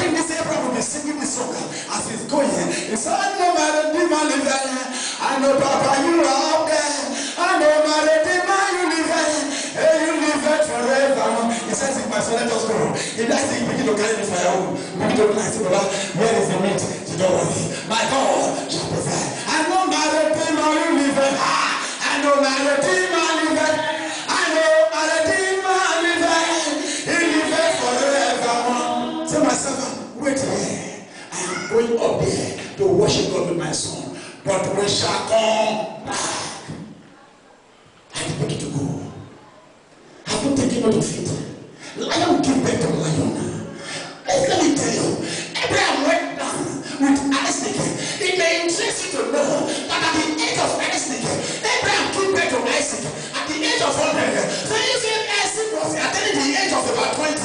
think this Abraham will be singing this song as he's going. He said, I know my Redeemer living. I know Papa, you are out there. I know my Redeemer, you living. Hey, you live it forever. He says, if my son, let us go. If that's the begin to carry the fire, begin to cry, say, Baba, where is the meat? So don't worry. My God shall provide. I know my Redeemer, you living. I know my Redeemer living. I know my Redeemer living. He liveth forever. Say, my servant, wait here. I am going up there to worship God with my son. But we shall come back. I begin to go. Have you taken note of it? Lion give back to lion. Let me tell you, Abraham went down with Isaac. It may interest you to know that at the age of Isaac, Abraham gave back to Isaac at the age of 100. So you see, Isaac was attaining the age of about 20.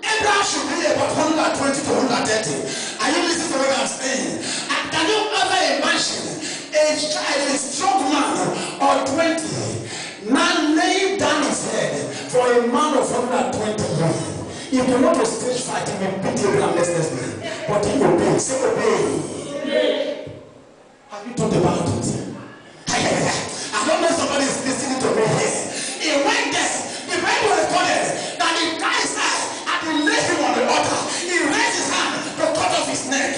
Abraham should be about 120 to 130. Are you listening to what I'm saying? And can you ever imagine a strong man or 20 now laying down his head for a man of 120 years? If you want to stage fight, he will beat Abraham necessarily. But he obeyed. Say obey. Have you thought about it? I don't know if somebody is listening to me here. He went there. The Bible recorded that the guy's eye, and he laid him on the altar. He raised his hand to cut off his neck.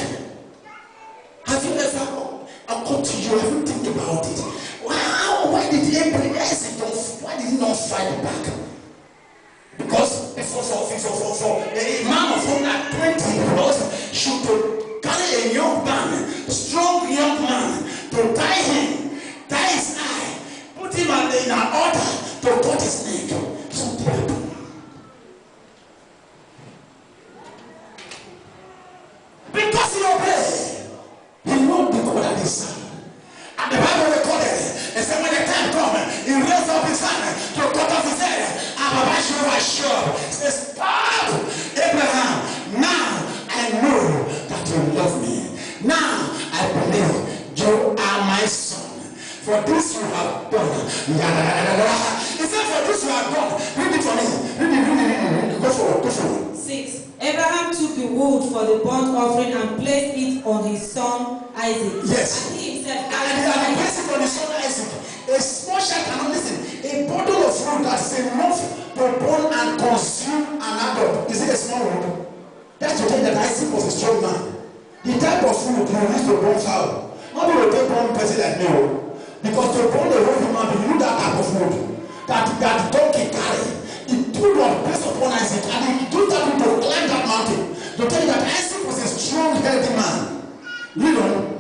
Have you ever occurred to you? Have you think about it? Wow, why did Abraham not fight back? Because for a man of 120 plus should carry a young man, strong young man, to tie his eye, put him in an altar to cut his neck. Something happened. Because he obeyed, he knows the God that is son. And the Bible recorded, and said when the time comes, he raised up his hand to cut off his head. And Baba sure says, stop, Abraham. Now I know that you love me. Now I believe you are my son. For this you have done. He said, for this you have done. Read it for me. Read it. Go for it. 6. Abraham took the wood for the burnt offering and placed it on his son Isaac. Yes. And he himself and placed it on his son Isaac. A small child cannot listen. A bottle of fruit that is enough to burn and consume an adult. Is it a small wood? That's to tell that Isaac was a strong man. The type of food you use to burn fowl. Not to take one person like me. Because to burn the whole human being, you need that type of food. That donkey carry. He put on place upon Isaac and he told them to climb that mountain to tell you that Isaac was a strong, healthy man. You know.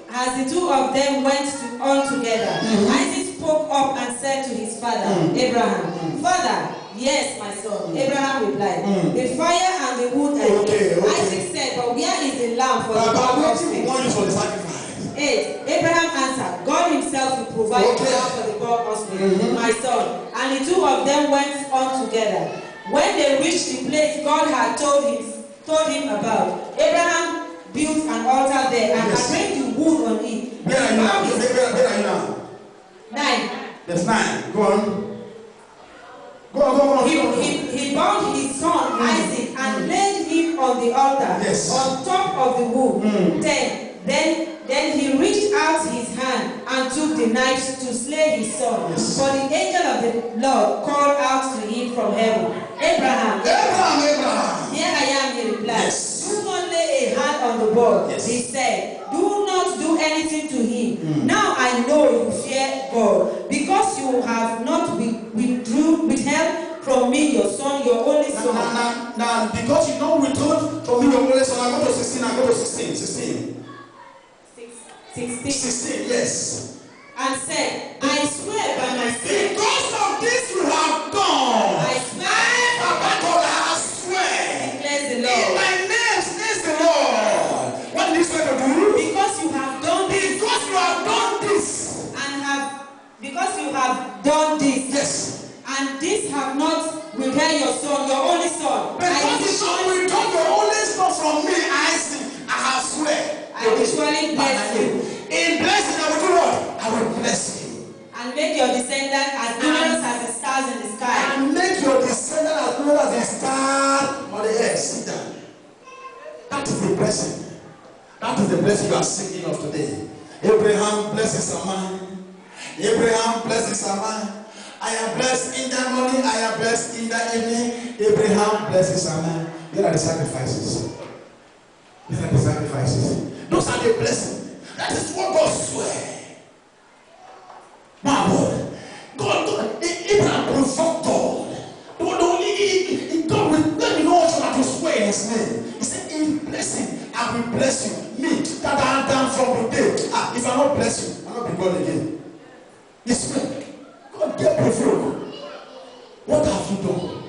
As the two of them went on together, Isaac spoke up and said to his father, Abraham, Father, yes, my son. Abraham replied, the fire and the wood are here. Isaac said, but where is the lamb for the burnt offering? 8. Abraham answered, God himself will provide the lamb for the burnt offering, my son. And the two of them went on together. When they reached the place God had told him about, Abraham built an altar there and arranged the wood on it. Where are you now? 9. There's 9. Go on. Go on. He bound his son Isaac and laid him on the altar on top of the wood. 10. Then he reached out his hand and took the knife to slay his son. For the angel of the Lord called out to him from heaven, Abraham. Here I am, he replied. Do not lay a hand on the boy. He said, do not do anything to him. Now I know you fear God, because you have not withheld from me your son, your only son. Now, because you don't withhold from me your only son, I go to 16. 16, yes. And said, I swear by my sin. Because of this you have done. I swear. Papa God, I swear. Declares the Lord. In my name, says the Lord. What did he say to do? Because you have done this. Because you have done this. Because you have done this. Yes. And this have not withheld your son, your only son. Because you don't withhold your only son from me, I have swear. I will surely bless you. In blessing, I will do what? I will bless you. And make your descendants as numerous as the stars in the sky. And make your descendants as numerous as the stars on the earth. Sit down. That is the blessing. That is the blessing you are singing of today. Abraham blesses a man. Abraham blesses a man. I am blessed in the morning. I am blessed in the evening. Abraham blesses a man. There are the sacrifices. There are the sacrifices. Those are the blessings. That is what God swear. My Lord. God, Abraham provoked God. God will let me know what you have to swear in his name. He said, in blessing, I will bless you. Me, that I am done from today. If I not bless you, I will not be God again. He said, God get provoked. What have you done?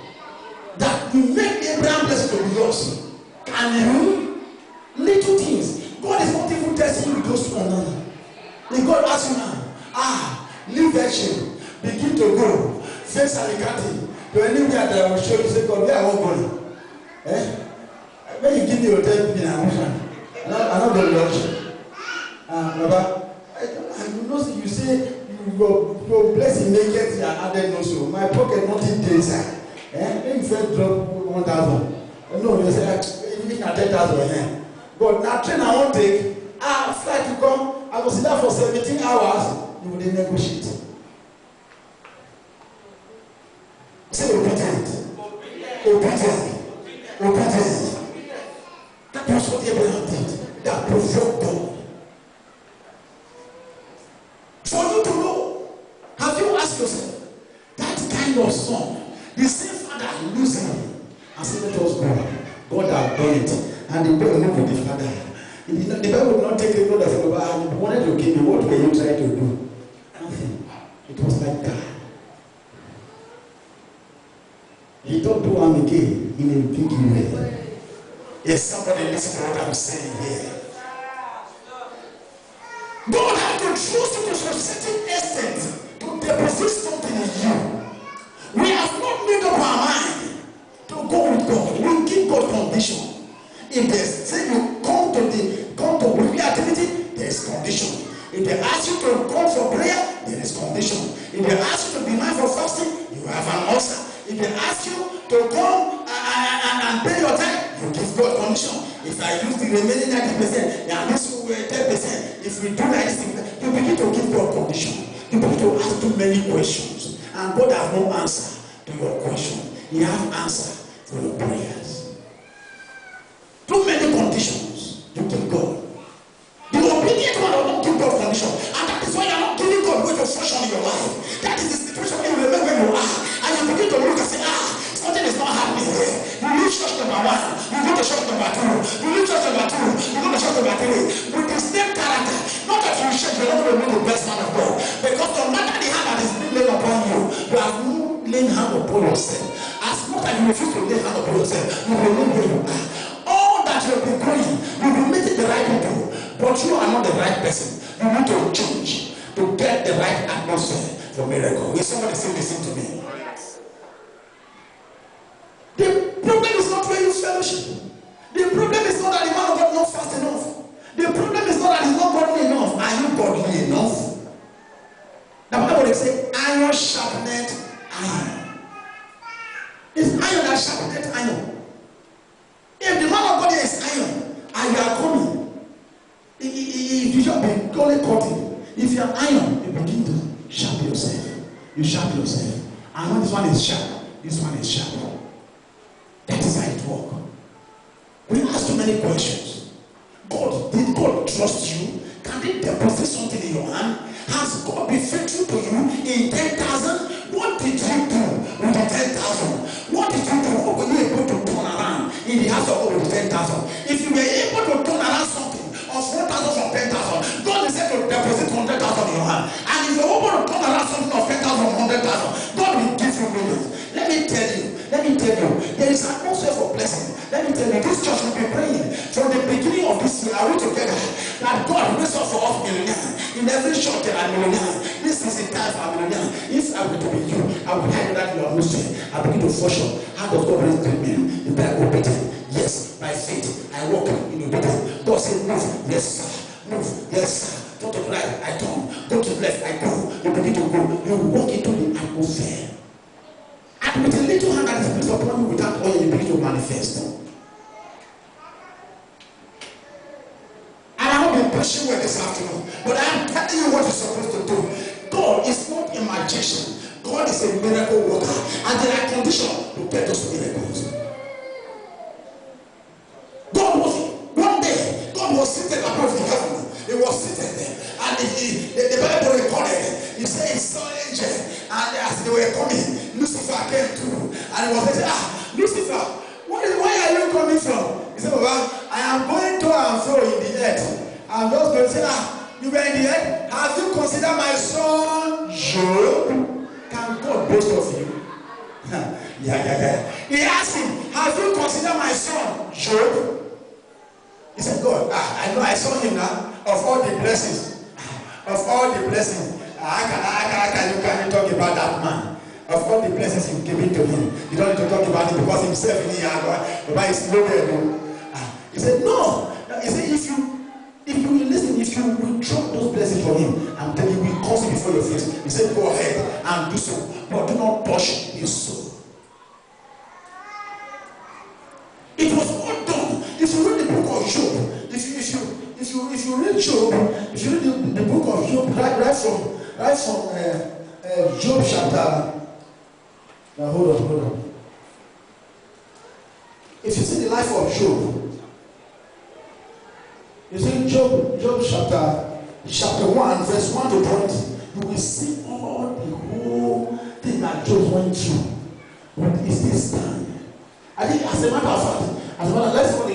That you make Abraham blessing to be yours. And you, little things. God is not even testing you with those two another. If God asks you now, leave that shit, begin to go, face Alicante, to anywhere that I will show you, say, God, where I won't go. When you give me your hotel, I'm not going to lodge. Baba, I know you say your blessing make it added no so. My pocket nothing there inside. When you first drop 1,000, no, you say, even at 10,000. But now train I won't take, flight to come, I will sit down for 17 hours, you will then negotiate. Say obedient. Obedient. That was what Abraham did. That provoked God. For you to know, have you asked yourself, that kind of son, the same father losing him, and said, let us go. God has done it. And the boy moved with the father. The Bible would not take a note of it, but he wanted to kill me. What were you trying to do? Nothing. It was like that. He don't do one again in a big way. Yes, somebody listen to what I'm saying here. God has to trust you to a certain extent to deposit something in you. We have not made up our mind to go with God. We give God condition. If they say you come to weekly activity, there is condition. If they ask you to come for prayer, there is condition. If they ask you to be mindful for fasting, you have an answer. If they ask you to come and pay your time, you give God condition. If I use the remaining 90%, and this 10%, if we do like this, you begin to give God condition. You begin to ask too many questions. And God has no answer to your question. He has answer for your prayers. Too many conditions you give God. The obedient one will not give God condition. And that is why you are not giving God way to function in your life. That is the situation you remember where you are. And you begin to look and say, something is not happening here. You leave church number 1, you go to church number 2, you leave church number 2, you go to church number 3. With the same character. Not that you shake, you're not going to be the best man of God. Because no matter the hand that is being laid upon you, you have no laying hand upon yourself. As much as you refuse to lay hand upon yourself, you will know where you are. All that you'll be going, you'll be meeting the right people, but you are not the right person. You need to change to get the right atmosphere for miracle. Will somebody still listen to me? The problem is not where you fellowship. The problem is not that the man of God not fast enough. The problem is not that he's not godly enough. Are you godly enough? The Bible will say, iron sharpened iron. It's iron that sharpened iron. If the man of God is iron and you are coming, if you just be only cutting, if you are iron, you begin to sharp yourself. You sharp yourself. And when this one is sharp, this one is sharp. That is how it works. We ask too many questions. God, did God trust you? Can He deposit something in your hand? Has God been faithful to you in 10,000? What did you do with the 10,000? What did you do? What were you able to turn around in the house of God with 10,000? If you were able to turn around something of 1,000 from 10,000, God is said to deposit 100,000 in your hand. And if you're able to turn around something of 10,000 from 100,000, God will give you millions. Let me tell you, there is an atmosphere for blessing. Let me tell you, this church will be praying from the beginning of this year. Are we together? That God raise up for us millionaires. In every church there are millionaires. This is the time for millionaires. If I were to be you, I would have that your atmosphere. I begin to function. How does God raise great men? If they are obedient. Yes, by faith. I walk in obedience. God said, move. Yes, sir. Move. Yes, sir. Go to the right, I turn. Go to the left, I go. You begin to go. You walk into the atmosphere. And with a little hand that is placed upon you without oil, you begin to manifest. those miracles. One day, God was seated above the heaven. He was seated there. And the Bible recorded, he said he saw an angel. And as they were coming, Lucifer came too. And he was saying, Lucifer, where are you coming from? He said, Baba, I am going to and fro in the earth. I'm just going to say, you were in the earth? Have you considered my son Job? Can God boast of you? Yeah. He asked him, have you considered my son Job? He said, God, I know I saw him now. Of all the blessings, how can you talk about that man? Of all the blessings you've given to him, you don't need to talk about him because himself in the Bible is loaded. He said, no. He said, if you listen, if you withdraw those blessings from him, I'm telling you, will cause it before your face. He said, go ahead and do so, but do not touch his soul. It was all done. If you read the book of Job, if you read Job, if you read the book of Job, right from Job chapter. Now hold on. If you see the life of Job, you see Job chapter 1, verse 1 to 20, you will see all the whole thing that Job went through. But is this time? I think as a matter of fact, let me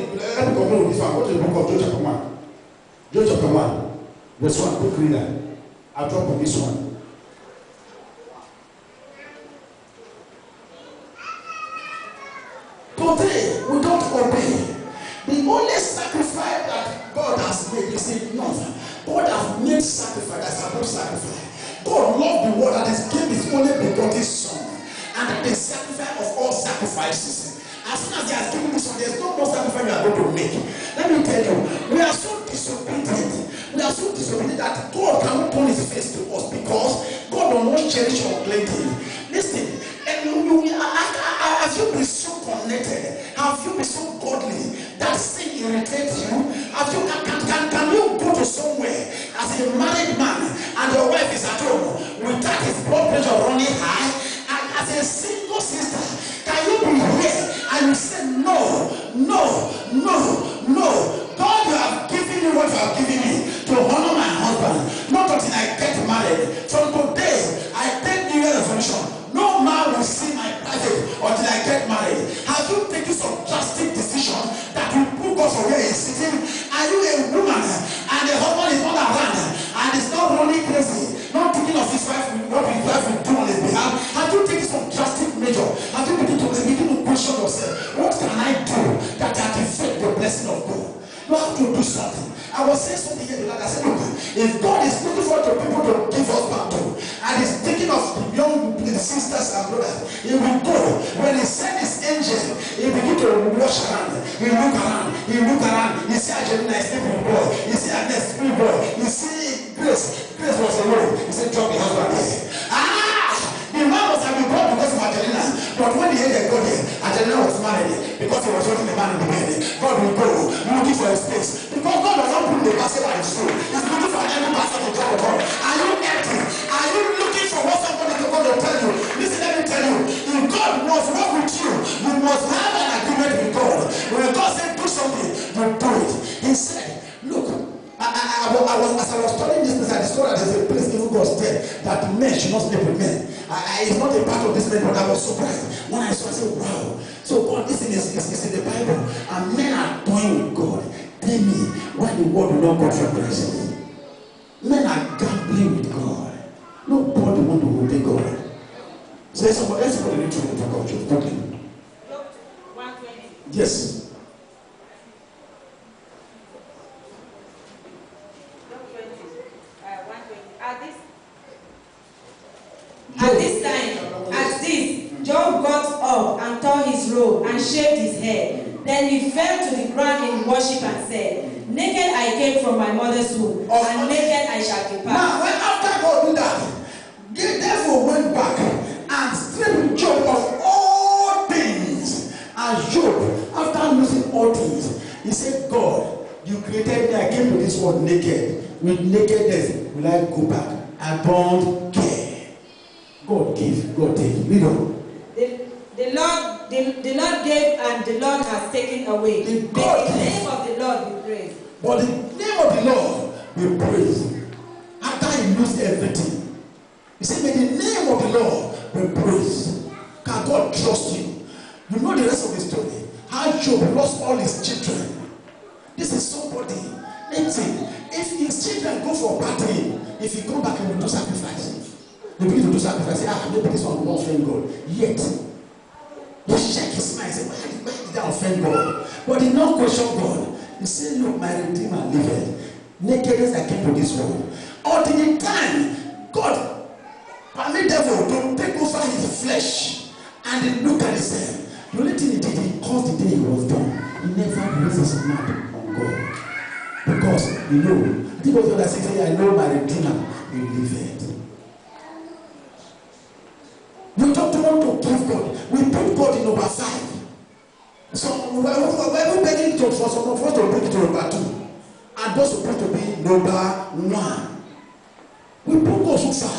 continue with this one. Go to the book of Job chapter 1. Job chapter 1, verse 1, quick reader. I'll drop on this one. Today, we don't obey. The only sacrifice that God has made is enough. God has made sacrifice that's above sacrifice. God loved the world that is gave his only begotten Son, and that is sacrifice of all sacrifices. As soon as he has given this one, there is no more sacrifice we are going to make. Let me tell you, we are so disobedient. We are so disobedient that God cannot turn his face to us because God does not cherish or claim him. Listen, have you been so connected? Have you been so godly that sin irritates you? Can you go to somewhere as a married man and your wife is at home without his blood pressure running high? And as a single sister, can you be here and you say no? God, you have given me what you have given me to honor my husband, not until I get married. From today, I take New Year resolution. No man will see my private until I get married. Have you taken some drastic decision that will put God from where he's sitting? Are you a woman and the husband is not around and is not running crazy, not thinking of his wife, what his wife will do on his behalf? Have you taken some drastic measure? Have you begin to question yourself? What can I do that can affect the blessing of God? You have to do something. I was saying something here like I said, look, if God is looking for the people to give us back to, and he's thinking of the young sisters and brothers, he will go. When he sent his angel, he begin to wash around. He look around. He see Angelina is sleeping boy. He see Agnes sleeping boy. He see Grace was alone. He said, drop the husband here. The man must have been born because of Angelina. But when the angel got here, Angelina was married because he was holding the man in the bed. God will go looking for a space. Because God does not put the basket by his soul. He's looking for every basket to drop upon. Are you empty? Are you looking for what somebody is going to tell you? Listen, let me tell you. If God must work with you, you must have an agreement with God. When God said do something, you do it. He said, look, as I was studying this place, I discovered that there's a place even God's there that men should not sleep with men. It's not a part of this man, but I was surprised when I saw. I said, wow. So God, this thing is in the Bible, and men are toying with God. Tell me why the world will not go for blessings. Men are gambling with God. Nobody want to obey God. So everybody need to obey God. Job 120. Yes. At this, Job got up and tore his robe and shaved his head. Then he fell to the ground in worship and said, naked I came from my mother's womb, and naked I shall depart. Now, when after God did that, the devil went back and stripped Job of all things. And Job, after losing all things, he said, God, you created me, I came to this world naked. With nakedness, will I go back? I don't care. God give, God take. Read on. The The Lord gave and the Lord has taken away. May the name of the Lord be praised. But the name of the Lord be praised. After he lose everything, he said, may the name of the Lord be praised. Can God trust you? You know the rest of the story. How Job lost all his children. This is somebody. Listen, if his children go for partying, if he come back and will do sacrifice, they begin to do sacrifice. Say, maybe this one will not offend God. Yet, he shake his mind. Say, why did I offend God? But he not question God. He said, look, my Redeemer liveth. Nakedness I came to this world. Until the time God permit devil to take over his flesh and he look at himself. The only thing he did, he caused the day he was done. He never raised his mouth on God. Because you know, I think what God said, I know my Redeemer will liveth. We don't want to give God. We put God in number 5. So we're begging for some of us to bring it to number 2. And those supposed to be number 1. We put God so far.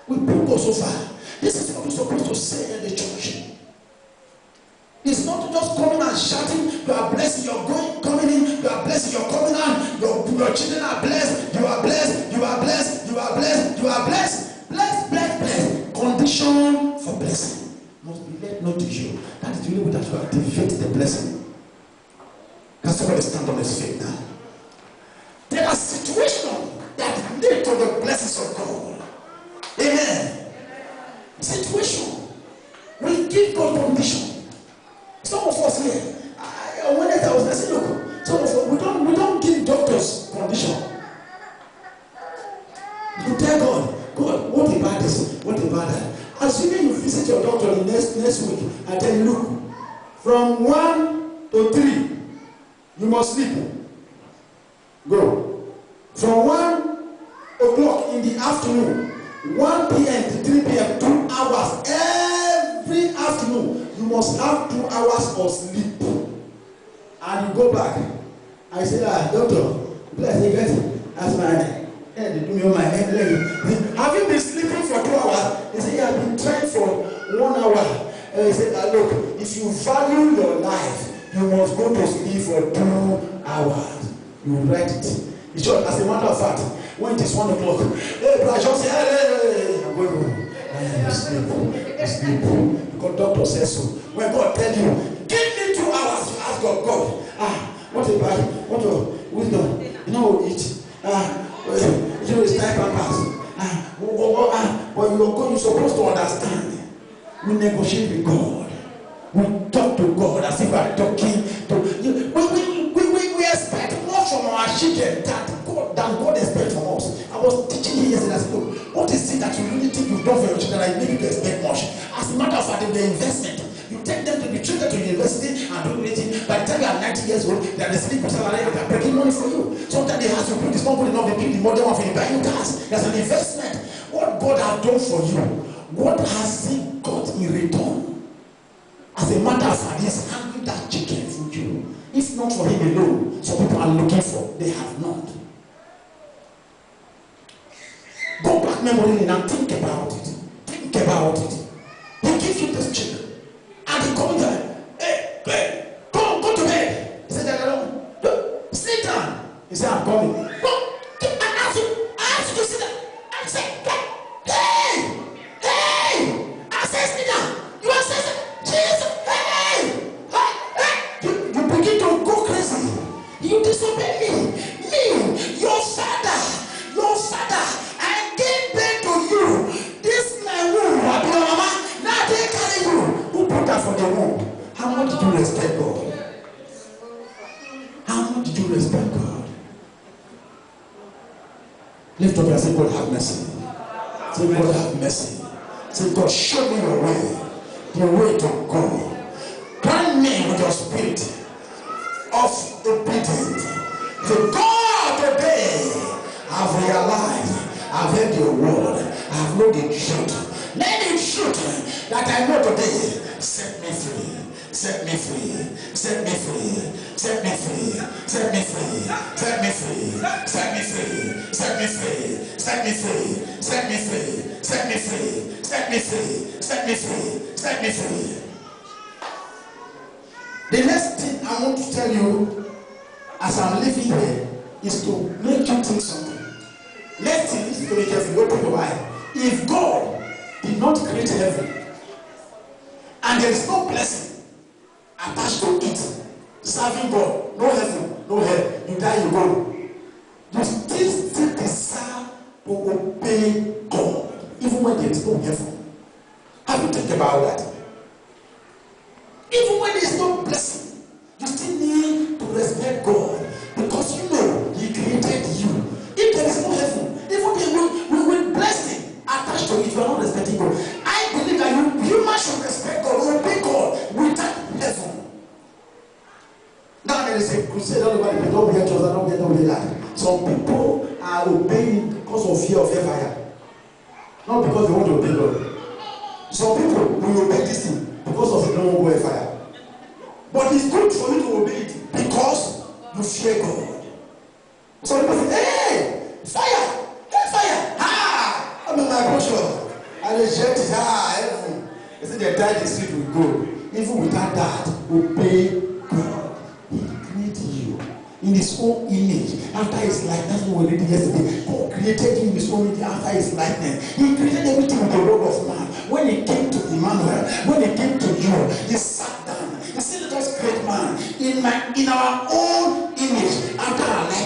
We put God so far. This is what we're supposed to say in the church. It's not just coming and shouting, you are blessed, you're going, coming in, you are blessed, you're coming out, your children are blessed, you are blessed, you are blessed, you are blessed, you are blessed. Blessed, blessed, blessed. Condition for blessing must be let known to you. That is the only way that you activate the blessing. Can somebody stand on his feet now? There are situations that lead to the blessings of God. Amen. Situation. We give God condition. Some of us here, when I was saying, look, some of us, we don't give doctors condition. You tell God, what about this? What about that? Assuming you visit your doctor the next week and tell you, look, from 1 to 3, you must sleep. Go. From 1 o'clock in the afternoon, 1 p.m. to 3 p.m., 2 hours every afternoon. You must have 2 hours of sleep. And you go back. I say, doctor, bless you guys. That's my head. They do me on my head. Have you been sleeping for 2 hours? They say, yeah, I've been trying for 1 hour. And he said, look, if you value your life, you must go to sleep for 2 hours. You write it. It's short. As a matter of fact, when it is 1 o'clock, hey, I just say, hey, I'm going home. Sleep. Because doctor says so. When God tell you, give me 2 hours, you ask God, what about what wisdom? You know what eat? You know it's time and pass. But you're supposed to understand. We negotiate with God. We talk to God as if we are talking to you. We expect more from our children than God expects from us. I was teaching you yesterday. I said, look, what is it that you really think you've done for your children that you need to expect much? As a matter of fact, the investment, you take them to be treated to university and do anything. By the time you are 90 years old, they are sleeping salary, they are breaking money for you. Sometimes they have to put this company enough, they pick the model one for you, buy you cars. There's an investment. What God has done for you, what has He got in return? As a matter of fact, He is handling that chicken for you. If not for Him alone, some people are looking for, they have not. Go back memory lane and think about it. Think about it. He gives you this chicken. And he comes there. Hey, go to bed. He said, sit down. He said, I'm coming. Go. I asked you to sit down. I said, hey. I said, sit down. You are saying, Jesus, hey. You begin to go crazy. You disobey me. Your father. I gave birth to you. This my womb. Now they carry you. Who put that for the womb? How much did you respect God? How much did you respect God? Lift up and say, God have mercy. Say, God have mercy. Say, God, show me your way. The way to go. Grant me with your spirit of obedience. To God today, I've realized, I've heard your word, I've known the truth. Let the truth that I know today set me free. Set me free. Set me free. Set me free. Set me free. Set me free. Set me free. Set me free. Set me free. Set me free. Set me free. Set me free. Set me free. Set me free. The next thing I want to tell you as I'm living here is to make you think something. Next thing is to be careful. Open your eye. If God did not create heaven and there is no blessing attached to it, serving God, no heaven, no hell, you die, you go. You still desire to obey God, even when there is no heaven. Have you think about that? Even when there is no blessing, you still need to respect God because you know He created you. If there is no heaven, even with blessing attached to it, you are not respecting God. I believe that you should respect God, obey God without heaven. Now there is a crusade all over the place. Don't hear church, don't hear that. Some people are obeying because of fear of fire, not because they want to obey God. Some people will obey this thing because of they don't want to go fire. But it's good for you to obey it because you fear God. Some people say, hey, fire, hey, fire, ah, I'm in my portion. I reject it, heaven. They say they die, the street will go. Even without that, obey God. He created you in His own image, after His likeness. That's what we read yesterday. God created you in His own image, after His likeness. He created everything with the word of man. When He came to Emmanuel, when He came to you, He sat down. He said, "Let us create man in our own image, after our likeness."